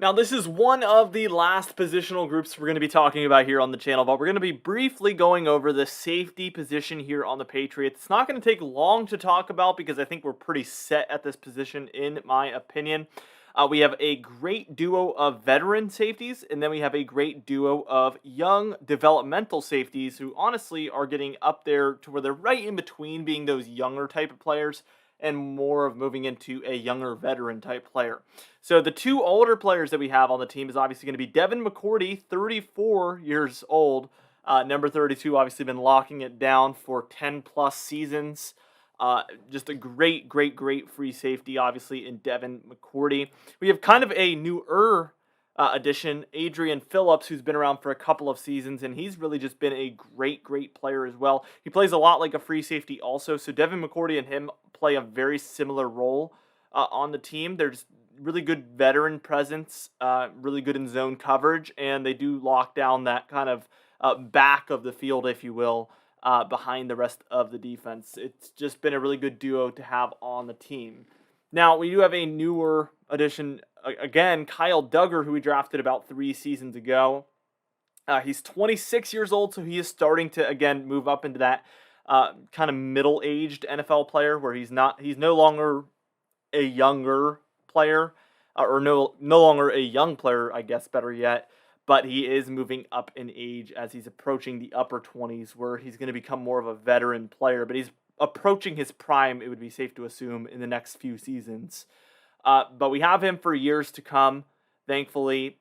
Now, this is one of the last positional groups we're going to be talking about here on the channel, but we're going to be briefly going over the safety position here on the Patriots. It's not going to take long to talk about because I think we're pretty set at this position, in my opinion. We have a great duo of veteran safeties, and then we have a great duo of young developmental safeties who honestly are getting up there to where they're right in between being those younger type of players and more of moving into a younger veteran type player. So the two older players that we have on the team is obviously going to be Devin McCourty, 34 years old. Number 32, obviously been locking it down for 10 plus seasons. Just a great free safety, obviously, in Devin McCourty. We have kind of a newer addition, Adrian Phillips, who's been around for a couple of seasons, and he's really just been a great player as well. He plays a lot like a free safety also, so Devin McCourty and him play a very similar role on the team. They're just really good veteran presence, really good in zone coverage, and they do lock down that kind of back of the field, if you will, behind the rest of the defense. It's just been a really good duo to have on the team. Now, we do have a newer addition, again, Kyle Duggar, who we drafted about 3 seasons ago. He's 26 years old, so he is starting to, again, move up into that kind of middle-aged NFL player where he's no longer a younger player, or no longer a young player, I guess, better yet. But he is moving up in age as he's approaching the upper 20s, where he's going to become more of a veteran player. But he's approaching his prime, it would be safe to assume, in the next few seasons. But we have him for years to come, thankfully.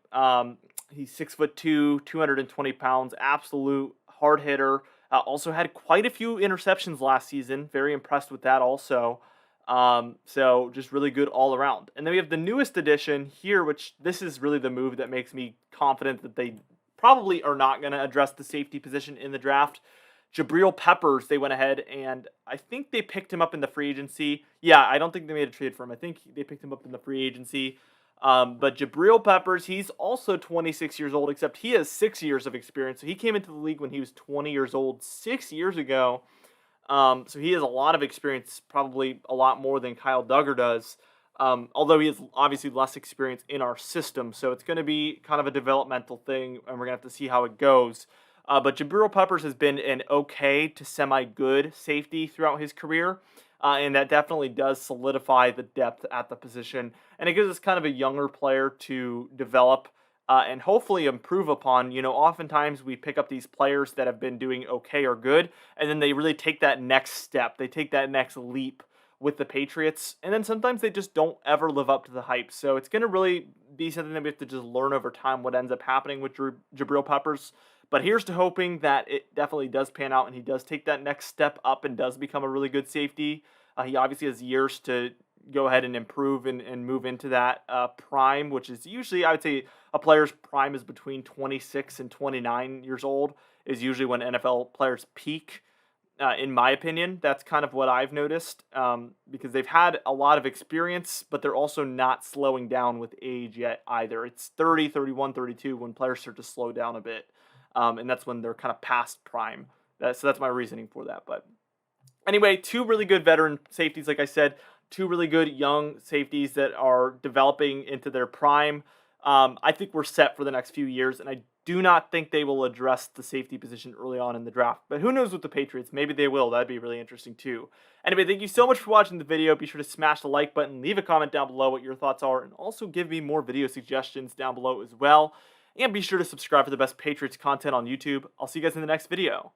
He's 6'2", 220 pounds, absolute hard hitter. Also had quite a few interceptions last season. Very impressed with that also. So just really good all around. And then we have the newest addition here, which this is really the move that makes me confident that they probably are not going to address the safety position in the draft. Jabril Peppers, they went ahead and I think they picked him up in the free agency. Yeah, I don't think they made a trade for him. I think they picked him up in the free agency. But Jabril Peppers, he's also 26 years old, except he has 6 years of experience. So he came into the league when he was 20 years old 6 years ago. So he has a lot of experience, probably a lot more than Kyle Duggar does. Although he has obviously less experience in our system. So it's going to be kind of a developmental thing, and we're going to have to see how it goes. But Jabril Peppers has been an okay to semi-good safety throughout his career. And that definitely does solidify the depth at the position. And it gives us kind of a younger player to develop and hopefully improve upon. You know, oftentimes we pick up these players that have been doing okay or good, and then they really take that next step. They take that next leap with the Patriots, and then sometimes they just don't ever live up to the hype. So it's going to really be something that we have to just learn over time what ends up happening with Jabril Peppers. But here's to hoping that it definitely does pan out and he does take that next step up and does become a really good safety. He obviously has years to go ahead and improve and move into that prime, which is usually, I would say, a player's prime is between 26 and 29 years old is usually when NFL players peak. In my opinion, that's kind of what I've noticed because they've had a lot of experience, but they're also not slowing down with age yet either. It's 30, 31, 32 when players start to slow down a bit. And that's when they're kind of past prime. So that's my reasoning for that. But anyway, 2 really good veteran safeties, like I said, 2 really good young safeties that are developing into their prime. I think we're set for the next few years, and I do not think they will address the safety position early on in the draft. But who knows with the Patriots? Maybe they will. That'd be really interesting too. Anyway, thank you so much for watching the video. Be sure to smash the like button, leave a comment down below what your thoughts are, and also give me more video suggestions down below as well. And be sure to subscribe for the best Patriots content on YouTube. I'll see you guys in the next video.